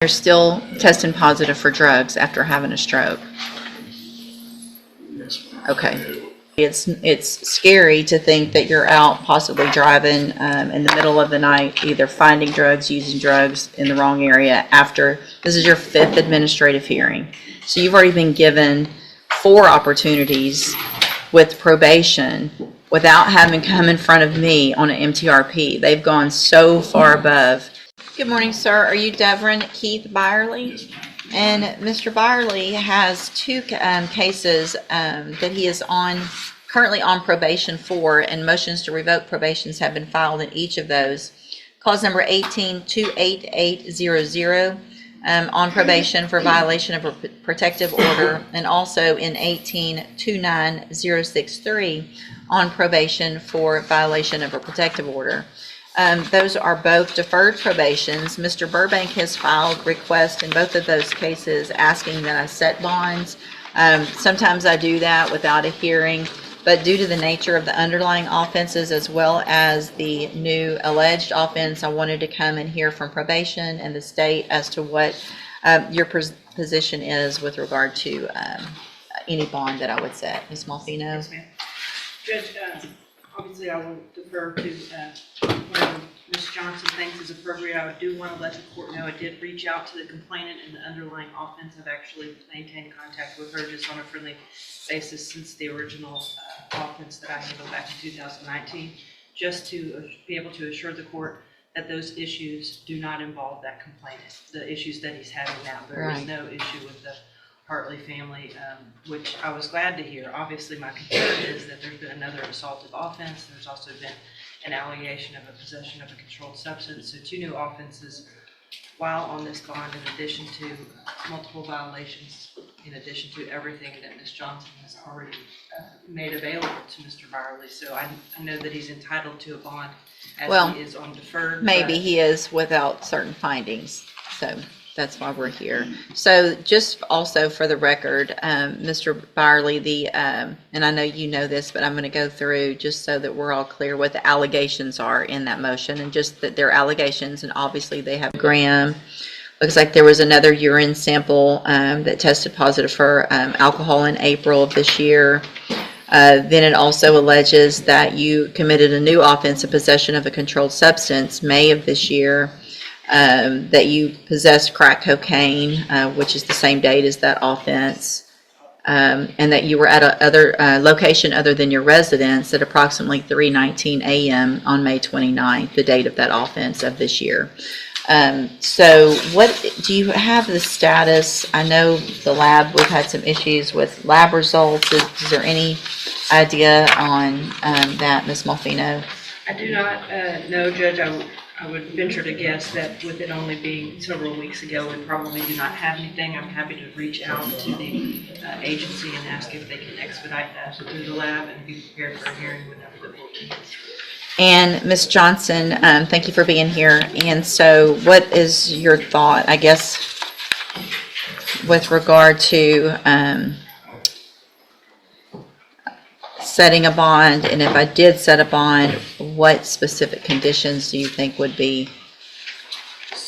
You're still testing positive for drugs after having a stroke. Okay. It's scary to think that you're out possibly driving in the middle of the night, either finding drugs, using drugs in the wrong area after this is your 5th administrative hearing. So you've already been given 4 opportunities with probation without having come in front of me on an MTRP. They've gone so far above. Good morning, sir. Are you Devron Keith Barley? And Mr. Barley has 2 cases that he is currently on probation for, and motions to revoke probations have been filed in each of those. Cause number 18-28800 on probation for violation of a protective order, and also in 18-29063 on probation for violation of a protective order. Those are both deferred probations. Mr. Burbank has filed requests in both of those cases asking that I set bonds. Sometimes I do that without a hearing, but due to the nature of the underlying offenses as well as the new alleged offense, I wanted to come and hear from probation and the state as to what your position is with regard to any bond that I would set. Ms. Malfino? Yes, ma'am. Judge, obviously I will defer to whatever Ms. Johnson thinks is appropriate. I do want to let the court know I did reach out to the complainant in the underlying offense. I've actually maintained contact with her just on a friendly basis since the original offense that I handled back in 2019, just to be able to assure the court that those issues do not involve that complainant, the issues that he's having now. There is no issue with the Hartley family, which I was glad to hear. Obviously, my concern is that there's been another assaultive offense. There's also been an allegation of a possession of a controlled substance. So 2 new offenses while on this bond, in addition to multiple violations, in addition to everything that Ms. Johnson has already made available to Mr. Barley. So I know that he's entitled to a bond as he is on deferred. Maybe he is without certain findings. So that's why we're here. So just also for the record, Mr. Barley, and I know you know this, but I'm going to go through just so that we're all clear what the allegations are in that motion, and just that they're allegations, and obviously they have Graham. Looks like there was another urine sample that tested positive for alcohol in April of this year. Then it also alleges that you committed a new offense of possession of a controlled substance, May of this year. That you possessed crack cocaine, which is the same date as that offense, and that you were at another location other than your residence at approximately 3:19 a.m. on May 29th, the date of that offense of this year. So what do you have the status? I know the lab, we've had some issues with lab results. Is there any idea on that, Ms. Malfino? I do not know, Judge. I would venture to guess that with it only being several weeks ago, we probably do not have anything. I'm happy to reach out to the agency and ask if they can expedite that through the lab and be prepared for a hearing whenever the court is. And Ms. Johnson, thank you for being here. And so what is your thought, I guess, with regard to setting a bond, and if I did set a bond, what specific conditions do you think would be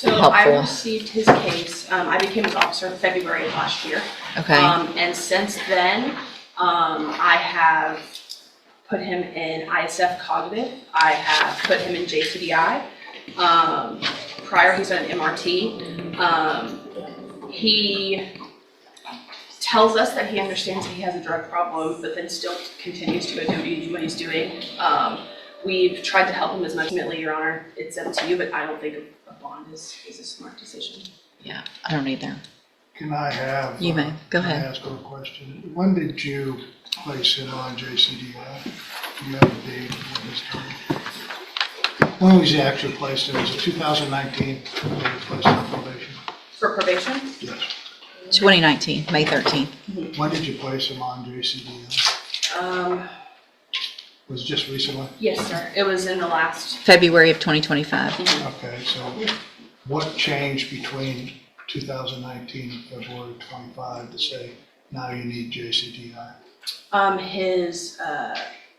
helpful? I received his case. I became his officer in February of last year. Okay. And since then, I have put him in ISF cognitive. I have put him in JCDI. Prior, he's on an MRT. He tells us that he understands that he has a drug problem, but then still continues to go do what he's doing. We've tried to help him as much. Ultimately, Your Honor, it's up to you, but I don't think a bond is a smart decision. Yeah, I don't either. Can I have? You may. Go ahead. Can I ask a question? When did you place him on JCDI? Do you have a date of when this time? When was he actually placed in? Was it 2019 when he was placed on probation? For probation? Yes. 2019, May 13th. When did you place him on JCDI? Was it just recently? Yes, sir. It was in the last. February of 2025. Okay, so what changed between 2019 and February 25 to say now you need JCDI?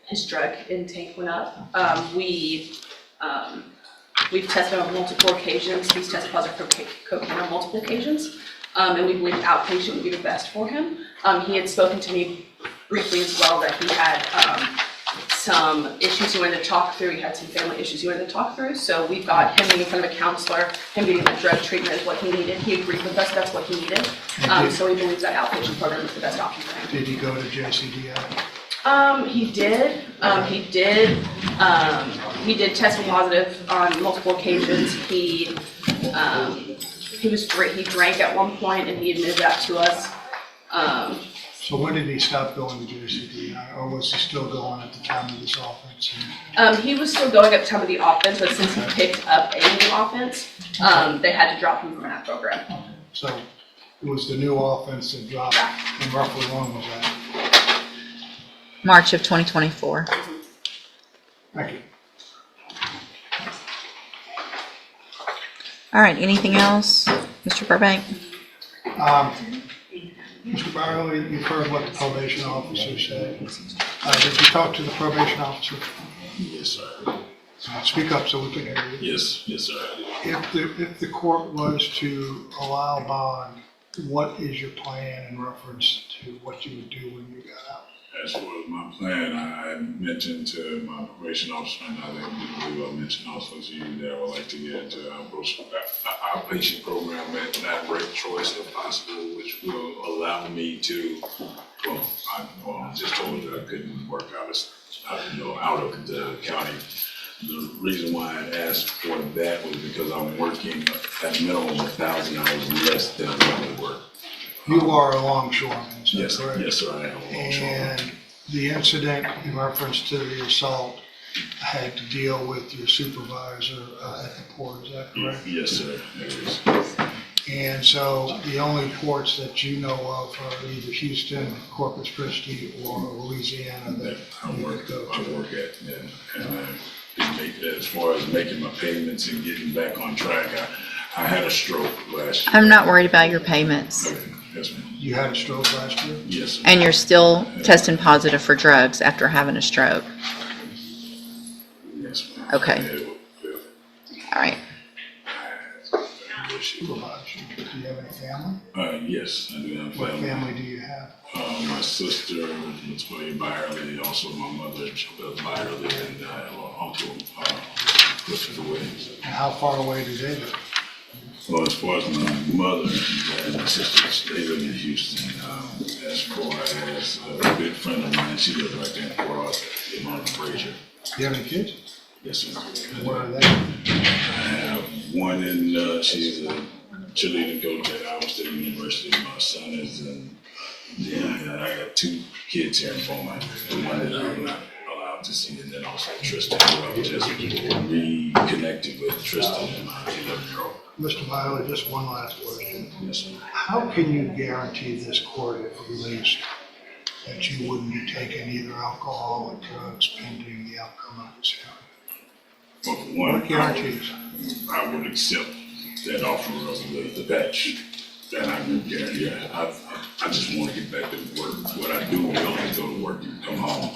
His drug intake went up. We We've tested on multiple occasions. He's tested positive for cocaine on multiple occasions. And we believe outpatient would be the best for him. He had spoken to me briefly as well that he had some issues he wanted to talk through. He had some family issues he wanted to talk through. So we've got him being in front of a counselor, him getting that drug treatment is what he needed. He agreed with us, that's what he needed. So we believe that outpatient program is the best option for him. Did he go to JCDI? He did. He did test positive on multiple occasions. He drank at one point and he admitted that to us. So when did he stop going to JCDI, or was he still going at the time of this offense? He was still going at the time of the offense, but since he picked up a new offense, they had to drop him from that program. So it was the new offense that dropped, and roughly when was that? March of 2024. Thank you. All right, anything else, Mr. Burbank? Mr. Barley, you've heard what the probation officer said. Did you talk to the probation officer? Yes, sir. Speak up so we can hear you. Yes, sir. If the court was to allow bond, what is your plan in reference to what you would do when you got out? As far as my plan, I mentioned to my probation officer, and I believe I mentioned also to you that I would like to get into our outpatient program at that rate choice if possible, which will allow me to, I just told you I couldn't work out of the county. The reason why I asked for that was because I'm working at minimum 1,000 hours less than I would work. You are a longshoreman, is that Yes, correct? yes, sir, I am a longshoreman. And the incident in reference to the assault had to deal with your supervisor at the port, is that correct? Yes, sir. It is. And so the only ports that you know of are either Houston, Corpus Christi, or Louisiana that you would go I to. work at, and as far as making my payments and getting back on track, I had a stroke last year. I'm not worried about your payments. Okay, yes, ma'am. You had a stroke last year? Yes, sir. And you're still testing positive for drugs after having a stroke. Yes, ma'am. Okay. All right. Supervisor. Do you have any family? Yes, I do have What family. family do you have? My sister, Latoya Byerly, also my mother, Byerly, and uncle, Christopher Williams. And how far away do they live? Well, as far as my mother and my sister, they live in Houston. As far as a good friend of mine, she lives right there in Port Arthur, in Mount Fraser. Do you have any kids? Yes, sir. Where are they? I have one in, she's a cheerleading coach at Iowa State University. My son is in, I got 2 kids here in Beaumont. The one that I'm not allowed to see, and then also Tristan, who I've just reconnected with Tristan, and my 11-year-old. Mr. Viola, just one last question. Yes, sir. How can you guarantee this court, if released, that you wouldn't be taking either alcohol or drugs pending the outcome of this hearing? Well, for one, What guarantees? I would accept that offer of the patch. And I would guarantee, I just want to get back to work. What I do is go to work and come home.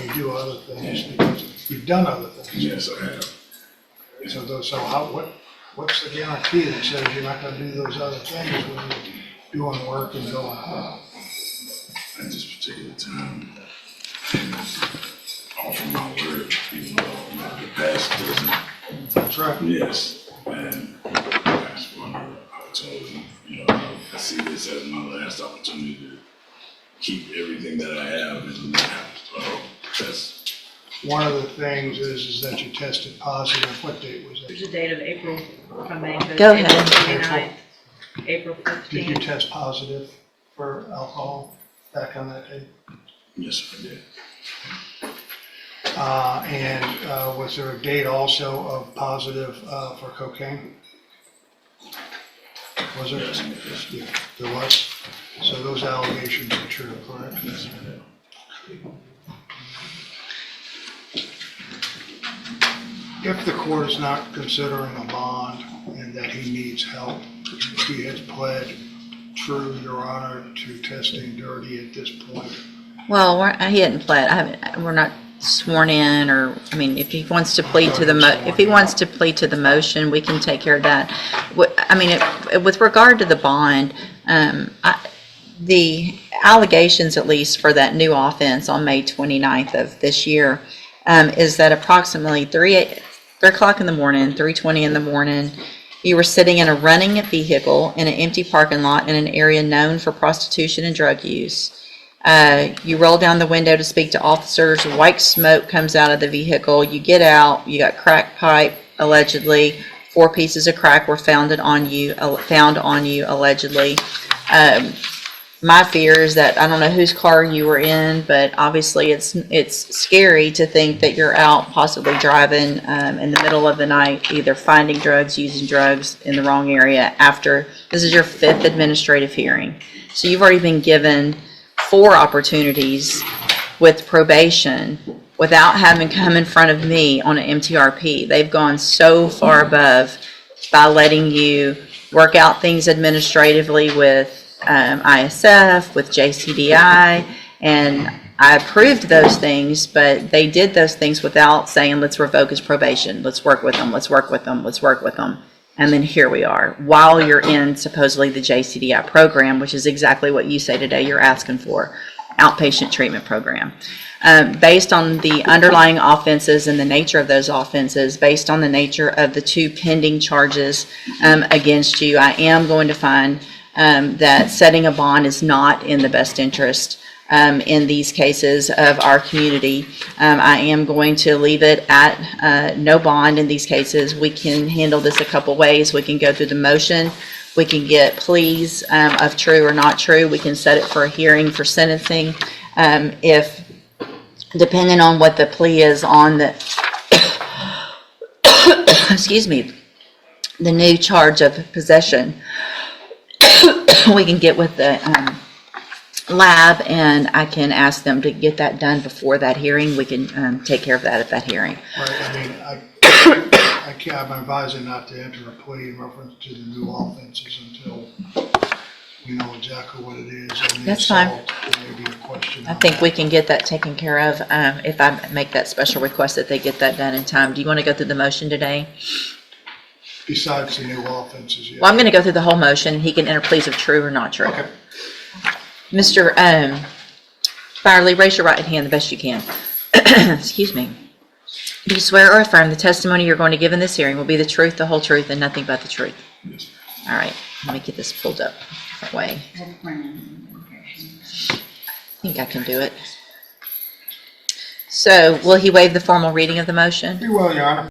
You do other things because you've done other things. Yes, I have. What's the guarantee that says you're not going to do those other things when you're doing work and going home? At this particular time, offer my word, even though the past doesn't. That's right. Yes, and that's what I told him. I see this as my last opportunity to keep everything that I have and not have to test. One of the things is that you tested positive. What date was There's it? a date of April, if I may. Go ahead. April 29th, April Did you 15th. test positive for alcohol back on that date? Yes, I did. And was there a date also of positive for cocaine? Was there? Yes. Yeah, there was. So those allegations are true, correct? Yes, I did. If the court is not considering a bond and that he needs help, he has pled true, Your Honor, to testing dirty at this point. Well, he hadn't pled. We're not sworn in, or, I mean, if he wants to plead to the if he wants to plead to the motion, we can take care of that. I mean, with regard to the bond, the allegations, at least for that new offense on May 29th of this year, is that approximately 3 o'clock in the morning, 3:20 in the morning, you were sitting in a running vehicle in an empty parking lot in an area known for prostitution and drug use. You roll down the window to speak to officers. White smoke comes out of the vehicle. You get out. You got crack pipe, allegedly. 4 pieces of crack were found on you, allegedly. My fear is that I don't know whose car you were in, but obviously it's scary to think that you're out possibly driving in the middle of the night, either finding drugs, using drugs in the wrong area after. This is your 5th administrative hearing. So you've already been given 4 opportunities with probation without having come in front of me on an MTRP. They've gone so far above by letting you work out things administratively with ISF, with JCDI, and I approved those things, but they did those things without saying, let's revoke his probation, let's work with them, let's work with them, let's work with them. And then here we are, while you're in supposedly the JCDI program, which is exactly what you say today you're asking for, outpatient treatment program. Based on the underlying offenses and the nature of those offenses, based on the nature of the 2 pending charges against you, I am going to find that setting a bond is not in the best interest in these cases of our community. I am going to leave it at no bond in these cases. We can handle this a couple ways. We can go through the motion. We can get pleas of true or not true. We can set it for a hearing for sentencing. If, depending on what the plea is on the, excuse me, the new charge of possession, we can get with the lab, and I can ask them to get that done before that hearing. We can take care of that at that hearing. Right, I mean, I'm advising not to enter a plea in reference to the new offenses until we know exactly what it is. And the That's fine. assault, there may be a question I on think that. we can get that taken care of if I make that special request that they get that done in time. Do you want to go through the motion today? Besides the new offenses, yeah. Well, I'm going to go through the whole motion. He can enter pleas of true or not true. Okay. Mr. Barley, raise your right hand the best you can. Excuse me. Do you swear or affirm the testimony you're going to give in this hearing will be the truth, the whole truth, and nothing but the truth? Yes. All right. Let me get this pulled up that way. I think I can do it. So, will he waive the formal reading of the motion? Be well, Your Honor.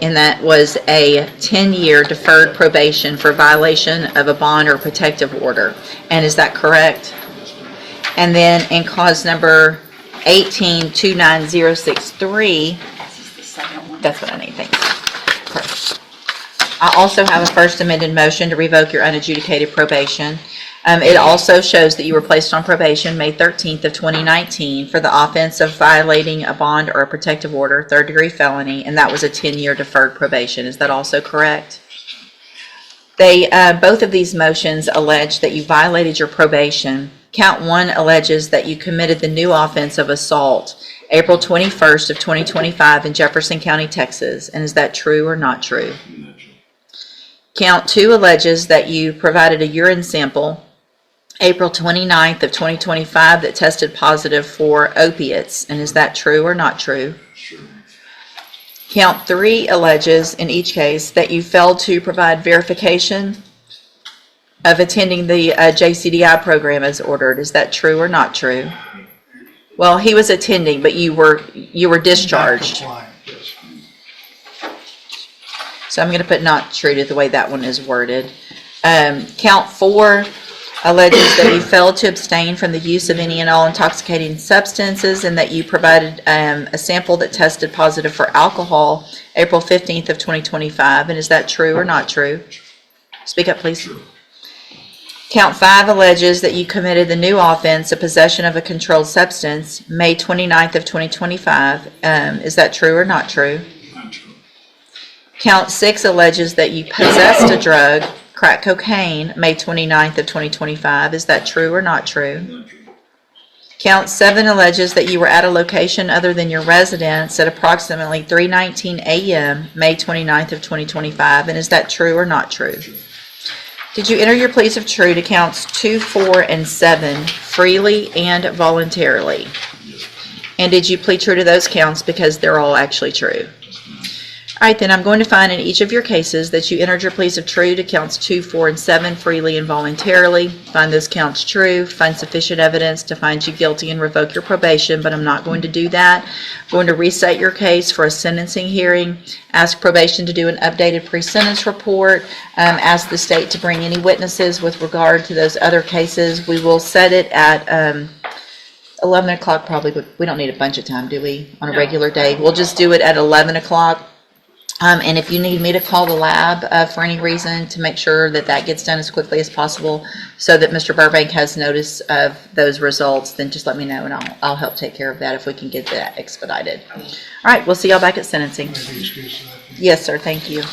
And that was a 10-year deferred probation for violation of a bond or protective order. And is that correct? And then in cause number 1829063, that's what I need, thanks. Perfect. I also have a first amended motion to revoke your unadjudicated probation. It also shows that you were placed on probation May 13th of 2019 for the offense of violating a bond or a protective order, 3rd-degree felony, and that was a 10-year deferred probation. Is that also correct? They both of these motions allege that you violated your probation. Count 1 alleges that you committed the new offense of assault April 21st of 2025 in Jefferson County, Texas. And is that true or not true? Not true. Count 2 alleges that you provided a urine sample April 29th of 2025 that tested positive for opiates. And is that true or not true? Sure. Count 3 alleges, in each case, that you failed to provide verification of attending the JCDI program as ordered. Is that true or not true? Well, he was attending, but you were discharged. Not compliant, yes. So I'm going to put not true to the way that one is worded. Count 4 alleges that you failed to abstain from the use of any and all intoxicating substances, and that you provided a sample that tested positive for alcohol April 15th of 2025. And is that true or not true? Speak up, please. True. Count 5 alleges that you committed the new offense of possession of a controlled substance May 29th of 2025. Is that true or not true? Not true. Count 6 alleges that you possessed a drug, crack cocaine, May 29th of 2025. Is that true or not true? Not true. Count 7 alleges that you were at a location other than your residence at approximately 3:19 a.m., May 29th of 2025, and is that true or not true? Did you enter your pleas of true to counts 2, 4, and 7 freely and voluntarily? And did you plead true to those counts because they're all actually true? All right, then I'm going to find in each of your cases that you entered your pleas of true to counts 2, 4, and 7 freely and voluntarily. Find those counts true, find sufficient evidence to find you guilty and revoke your probation, but I'm not going to do that. I'm going to reset your case for a sentencing hearing, ask probation to do an updated pre-sentence report, ask the state to bring any witnesses with regard to those other cases. We will set it at 11 o'clock probably, but we don't need a bunch of time, do we, on a regular day? We'll just do it at 11 o'clock. And if you need me to call the lab for any reason to make sure that that gets done as quickly as possible so that Mr. Burbank has notice of those results, then just let me know and I'll help take care of that if we can get that expedited. All right, we'll see y'all back at sentencing. Maybe excuse that. Yes, sir, thank you.